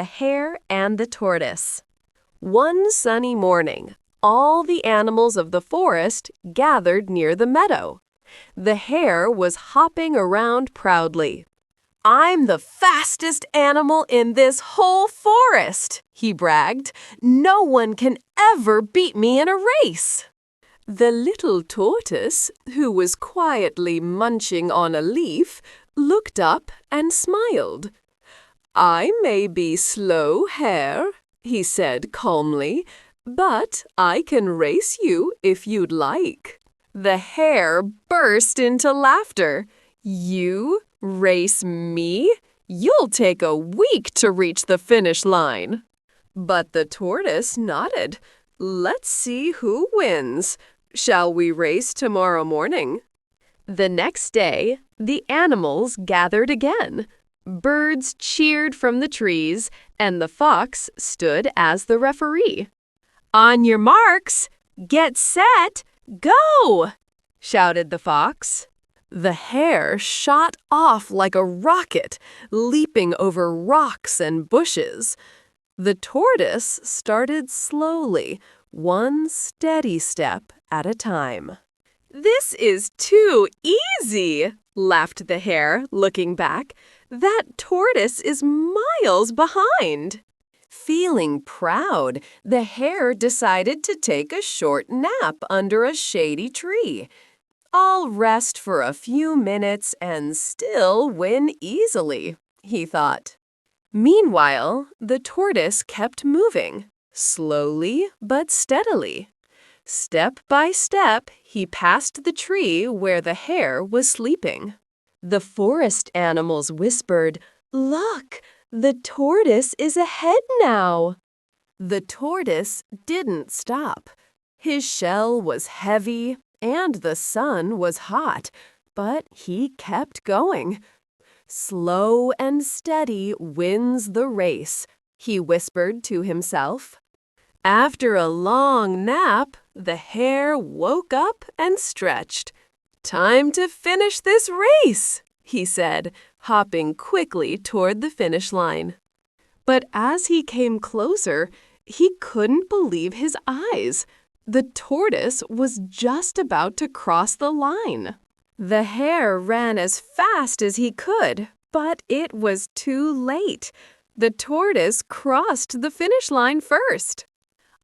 The Hare and the Tortoise. One sunny morning, all the animals of the forest gathered near the meadow. The hare was hopping around proudly. "I'm the fastest animal in this whole forest," he bragged. "No one can ever beat me in a race." The little tortoise, who was quietly munching on a leaf, looked up and smiled. "I may be slow, Hare," he said calmly, "but I can race you if you'd like." The hare burst into laughter. "You race me? You'll take a week to reach the finish line." But the tortoise nodded. "Let's see who wins. Shall we race tomorrow morning?" The next day, the animals gathered again. Birds cheered from the trees, and the fox stood as the referee. "On your marks, get set, go!" shouted the fox. The hare shot off like a rocket, leaping over rocks and bushes. The tortoise started slowly, one steady step at a time. "This is too easy," laughed the hare, looking back. "That tortoise is miles behind." Feeling proud, the hare decided to take a short nap under a shady tree. "I'll rest for a few minutes and still win easily," he thought. Meanwhile, the tortoise kept moving, slowly but steadily. Step by step, he passed the tree where the hare was sleeping. The forest animals whispered, "Look, the tortoise is ahead now." The tortoise didn't stop. His shell was heavy and the sun was hot, but he kept going. "Slow and steady wins the race," he whispered to himself. After a long nap, the hare woke up and stretched. "Time to finish this race," he said, hopping quickly toward the finish line. But as he came closer, he couldn't believe his eyes. The tortoise was just about to cross the line. The hare ran as fast as he could, but it was too late. The tortoise crossed the finish line first.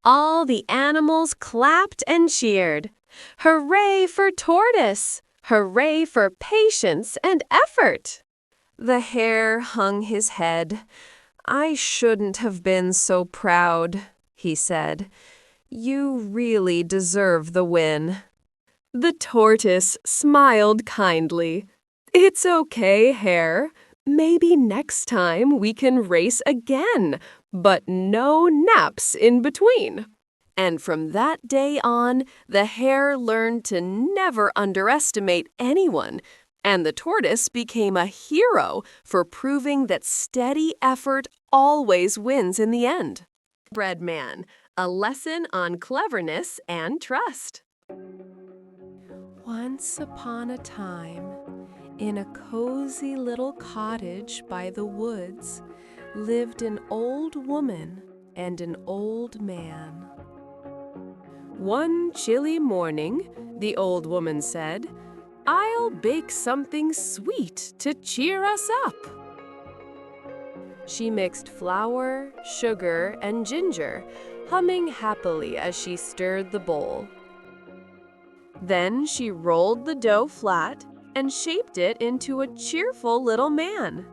All the animals clapped and cheered. "Hooray for Tortoise! Hooray for patience and effort!" The hare hung his head. "I shouldn't have been so proud," he said. "You really deserve the win." The tortoise smiled kindly. "It's okay, hare. Maybe next time we can race again, but no naps in between." And from that day on, the hare learned to never underestimate anyone, and the tortoise became a hero for proving that steady effort always wins in the end. Gingerbread Man, a lesson on cleverness and trust. Once upon a time, in a cozy little cottage by the woods, lived an old woman and an old man. One chilly morning, the old woman said, "I'll bake something sweet to cheer us up." She mixed flour, sugar, and ginger, humming happily as she stirred the bowl. Then she rolled the dough flat and shaped it into a cheerful little man.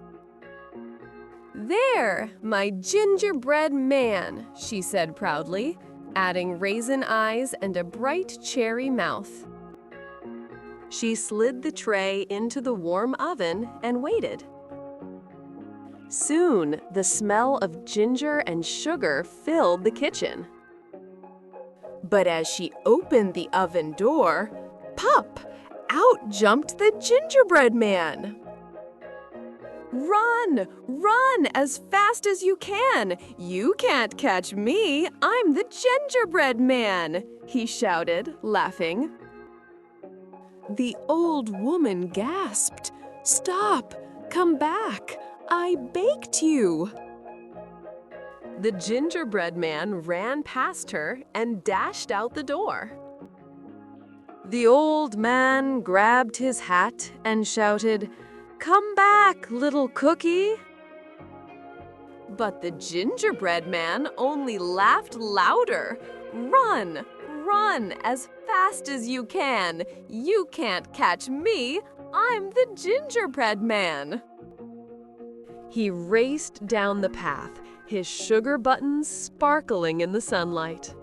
"There, my gingerbread man," she said proudly, adding raisin eyes and a bright cherry mouth. She slid the tray into the warm oven and waited. Soon, the smell of ginger and sugar filled the kitchen. But as she opened the oven door, pop! Out jumped the gingerbread man. "Run! Run as fast as you can! You can't catch me! I'm the gingerbread man!" he shouted, laughing. The old woman gasped. "Stop! Come back! I baked you!" The gingerbread man ran past her and dashed out the door. The old man grabbed his hat and shouted, "Come back, little cookie!" But the gingerbread man only laughed louder. "Run, run as fast as you can. You can't catch me. I'm the gingerbread man." He raced down the path, his sugar buttons sparkling in the sunlight.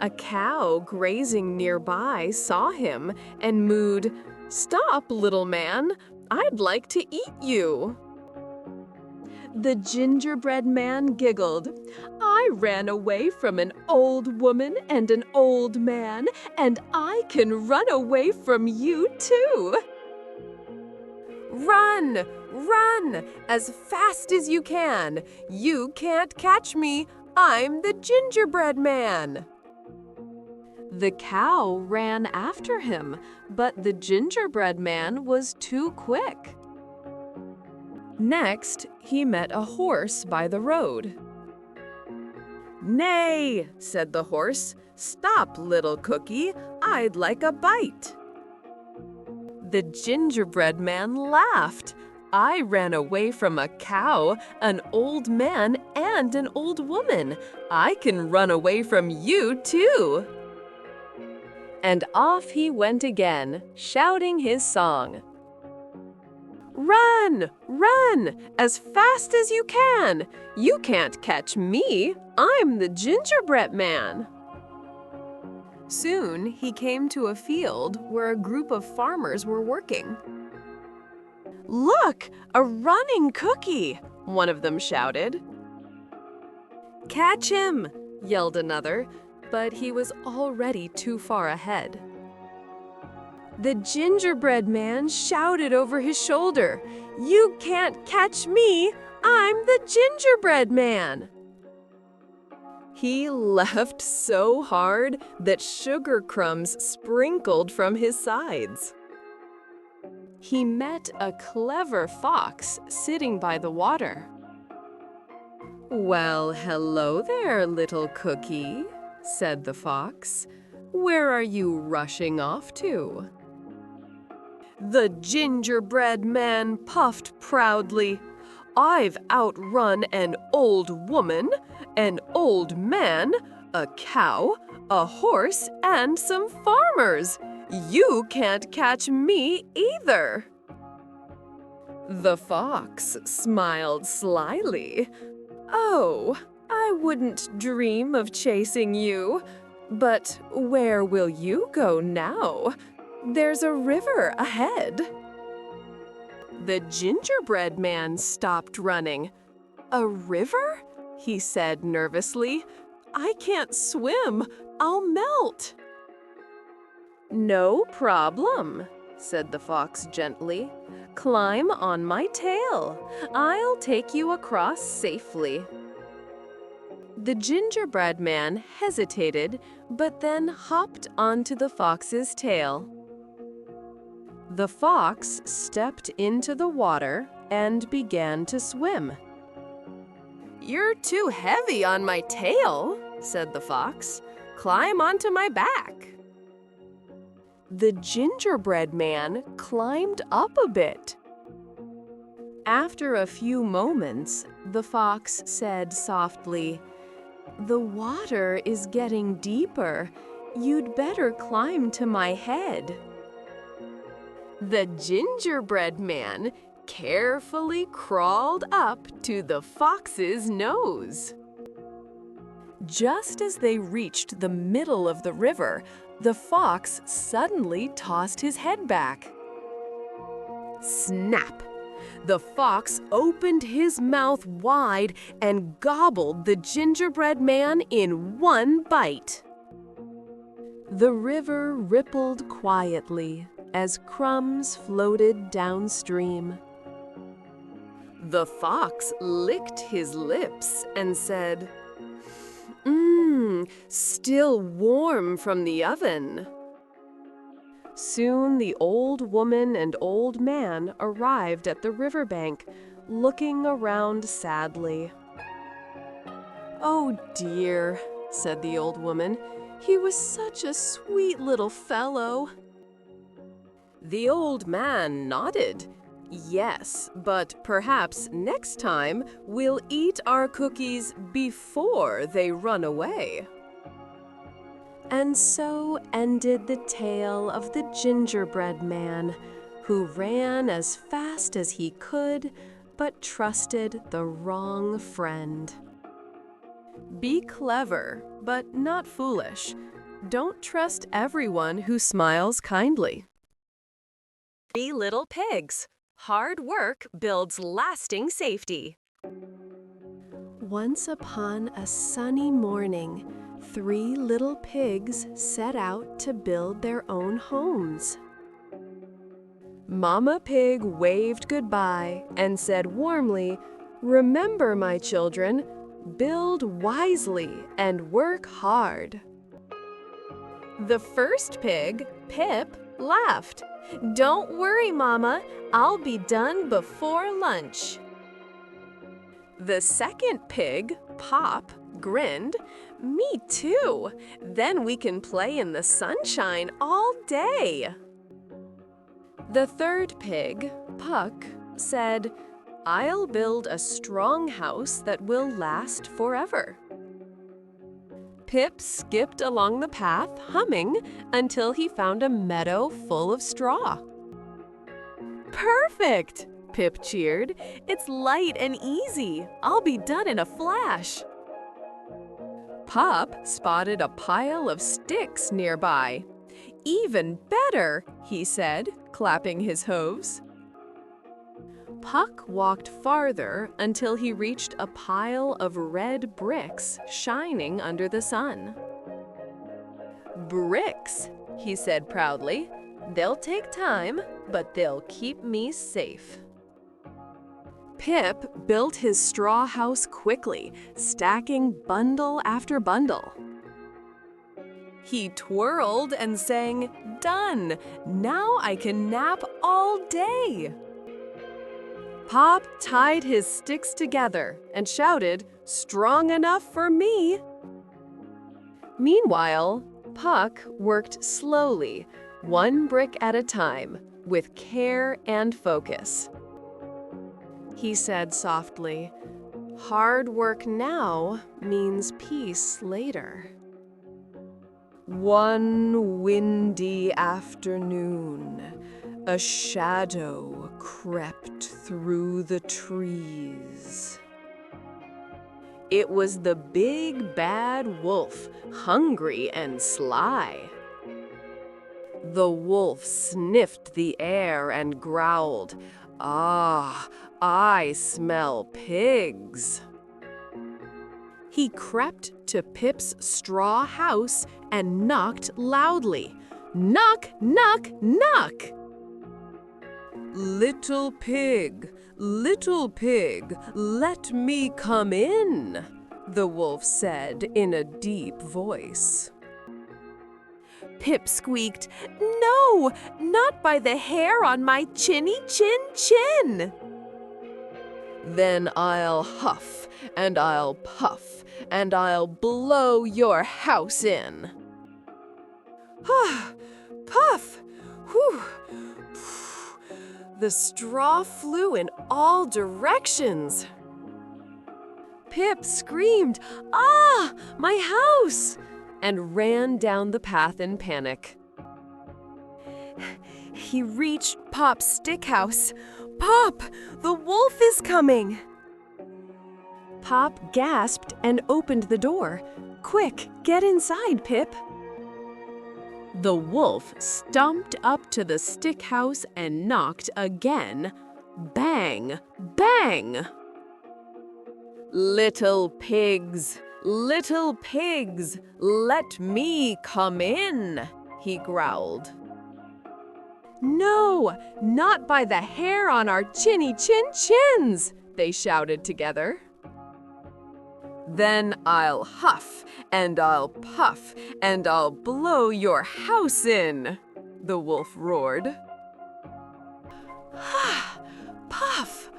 A cow grazing nearby saw him and mooed, "Stop, little man. I'd like to eat you." The gingerbread man giggled. "I ran away from an old woman and an old man, and I can run away from you too." "Run, run as fast as you can. You can't catch me. I'm the gingerbread man." The cow ran after him, but the gingerbread man was too quick. Next, he met a horse by the road. "Nay," said the horse. "Stop, little cookie. I'd like a bite." The gingerbread man laughed. "I ran away from a cow, an old man, and an old woman. I can run away from you too." And off he went again, shouting his song. "Run, run, as fast as you can. You can't catch me. I'm the gingerbread man." Soon he came to a field where a group of farmers were working. "Look, a running cookie!" one of them shouted. "Catch him!" yelled another, but he was already too far ahead. The gingerbread man shouted over his shoulder, "You can't catch me! I'm the gingerbread man!" He laughed so hard that sugar crumbs sprinkled from his sides. He met a clever fox sitting by the water. "Well, hello there, little cookie," said the fox. "Where are you rushing off to?" The gingerbread man puffed proudly. "I've outrun an old woman, an old man, a cow, a horse, and some farmers. You can't catch me either." The fox smiled slyly. "Oh, I wouldn't dream of chasing you. But where will you go now? There's a river ahead." The gingerbread man stopped running. "A river?" he said nervously. "I can't swim. I'll melt." "No problem," said the fox gently. "Climb on my tail. I'll take you across safely." The gingerbread man hesitated, but then hopped onto the fox's tail. The fox stepped into the water and began to swim. "You're too heavy on my tail," said the fox. "Climb onto my back." The gingerbread man climbed up a bit. After a few moments, the fox said softly, "The water is getting deeper. You'd better climb to my head." The gingerbread man carefully crawled up to the fox's nose. Just as they reached the middle of the river, the fox suddenly tossed his head back. Snap! The fox opened his mouth wide and gobbled the gingerbread man in one bite. The river rippled quietly as crumbs floated downstream. The fox licked his lips and said, still warm from the oven." Soon the old woman and old man arrived at the riverbank, looking around sadly. "Oh dear," said the old woman. "He was such a sweet little fellow." The old man nodded. "Yes, but perhaps next time we'll eat our cookies before they run away." And so ended the tale of the gingerbread man, who ran as fast as he could, but trusted the wrong friend. Be clever, but not foolish. Don't trust everyone who smiles kindly. 3 Little Pigs. Hard work builds lasting safety. Once upon a sunny morning, 3 little pigs set out to build their own homes. Mama Pig waved goodbye and said warmly, "Remember, my children, build wisely and work hard." The first pig, Pip, laughed. "Don't worry, Mama, I'll be done before lunch." The second pig, Pop, grinned. "Me too. Then we can play in the sunshine all day." The third pig, Puck, said, "I'll build a strong house that will last forever." Pip skipped along the path, humming, until he found a meadow full of straw. "Perfect!" Pip cheered. "It's light and easy. I'll be done in a flash." Pop spotted a pile of sticks nearby. "Even better," he said, clapping his hooves. Puck walked farther until he reached a pile of red bricks shining under the sun. "Bricks," he said proudly. "They'll take time, but they'll keep me safe." Pip built his straw house quickly, stacking bundle after bundle. He twirled and sang, "Done! Now I can nap all day!" Pop tied his sticks together and shouted, "Strong enough for me!" Meanwhile, Puck worked slowly, one brick at a time, with care and focus. He said softly, "Hard work now means peace later." One windy afternoon, a shadow crept through the trees. It was the big bad wolf, hungry and sly. The wolf sniffed the air and growled, "Ah, I smell pigs." He crept to Pip's straw house and knocked loudly. Knock, knock, knock! Little pig, let me come in," the wolf said in a deep voice. Pip squeaked, "No, not by the hair on my chinny chin chin." "Then I'll huff and I'll puff and I'll blow your house in." Puff! Whew! The straw flew in all directions. Pip screamed, "Ah, my house!" and ran down the path in panic. He reached Pop's stick house. "Pop, the wolf is coming!" Pop gasped and opened the door. "Quick, get inside, Pip." The wolf stomped up to the stick house and knocked again. Bang! Bang! Little pigs, let me come in," he growled. "No, not by the hair on our chinny chin chins," they shouted together. "Then I'll huff and I'll puff and I'll blow your house in," the wolf roared. Puff!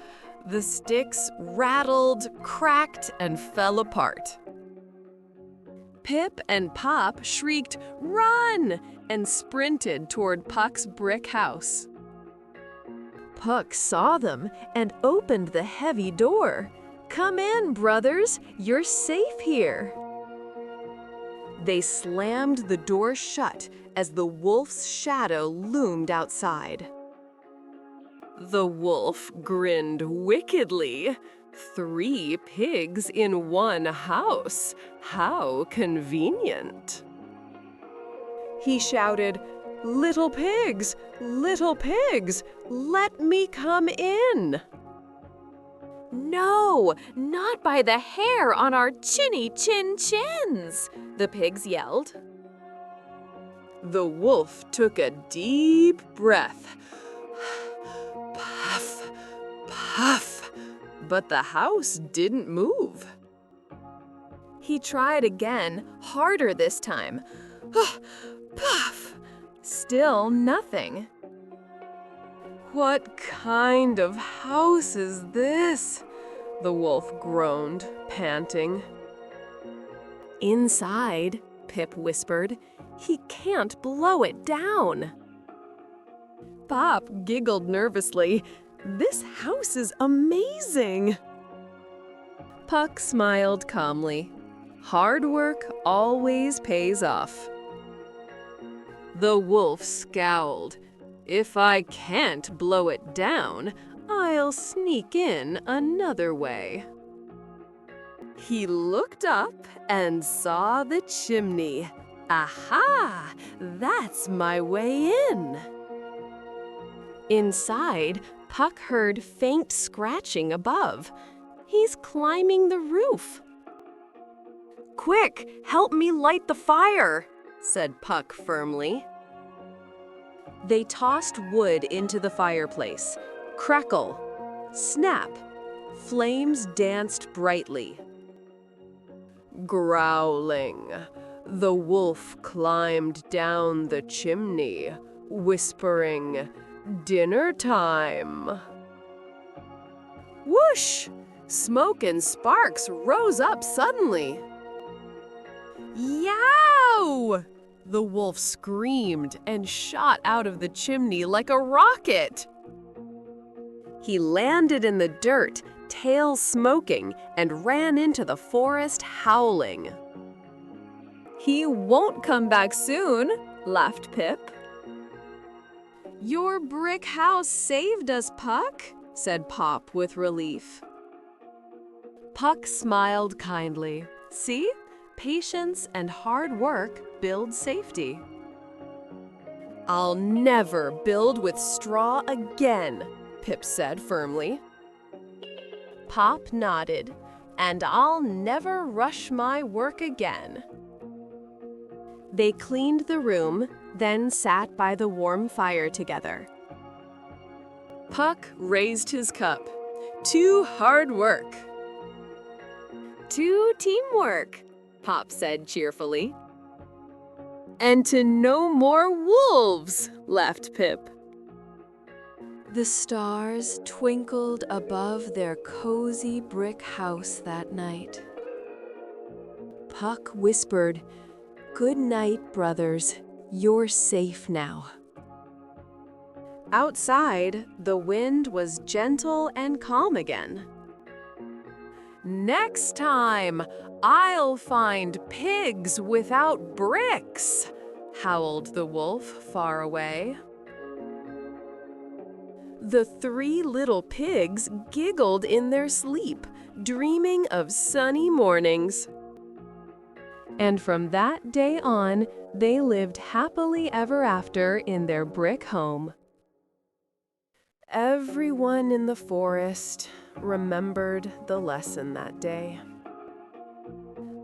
The sticks rattled, cracked, and fell apart. Pip and Pop shrieked, "Run!" and sprinted toward Puck's brick house. Puck saw them and opened the heavy door. "Come in, brothers, you're safe here." They slammed the door shut as the wolf's shadow loomed outside. The wolf grinned wickedly. "3 pigs in one house. How convenient." He shouted, little pigs, let me come in." "No, not by the hair on our chinny chin chins," the pigs yelled. The wolf took a deep breath. Puff, puff, but the house didn't move. He tried again, harder this time. Puff, still nothing. "What kind of house is this?" the wolf groaned, panting. "Inside," Pip whispered, "he can't blow it down." Pop giggled nervously. "This house is amazing." Puck smiled calmly. Hard work always pays off. The wolf scowled. "If I can't blow it down, I'll sneak in another way." He looked up and saw the chimney. "Aha! That's my way in." Inside, Puck heard faint scratching above. He's climbing the roof. "Quick, help me light the fire," said Puck firmly. They tossed wood into the fireplace. Crackle, snap, flames danced brightly. Growling, the wolf climbed down the chimney, whispering, "Dinner time." Whoosh! Smoke and sparks rose up suddenly. "Yow!" The wolf screamed and shot out of the chimney like a rocket. He landed in the dirt, tail smoking, and ran into the forest howling. "He won't come back soon," laughed Pip. "Your brick house saved us, Puck," said Pop with relief. Puck smiled kindly. "See? Patience and hard work build safety." "I'll never build with straw again," Pip said firmly. Pop nodded. "And I'll never rush my work again." They cleaned the room, then sat by the warm fire together. Puck raised his cup. "To hard work." "To teamwork," Pop said cheerfully. "And to no more wolves," laughed Pip. The stars twinkled above their cozy brick house that night. Puck whispered, "Good night, brothers. You're safe now." Outside, the wind was gentle and calm again. "Next time, I'll find pigs without bricks," howled the wolf far away. The 3 little pigs giggled in their sleep, dreaming of sunny mornings. And from that day on, they lived happily ever after in their brick home. Everyone in the forest remembered the lesson that day.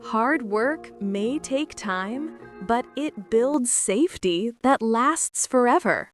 Hard work may take time, but it builds safety that lasts forever.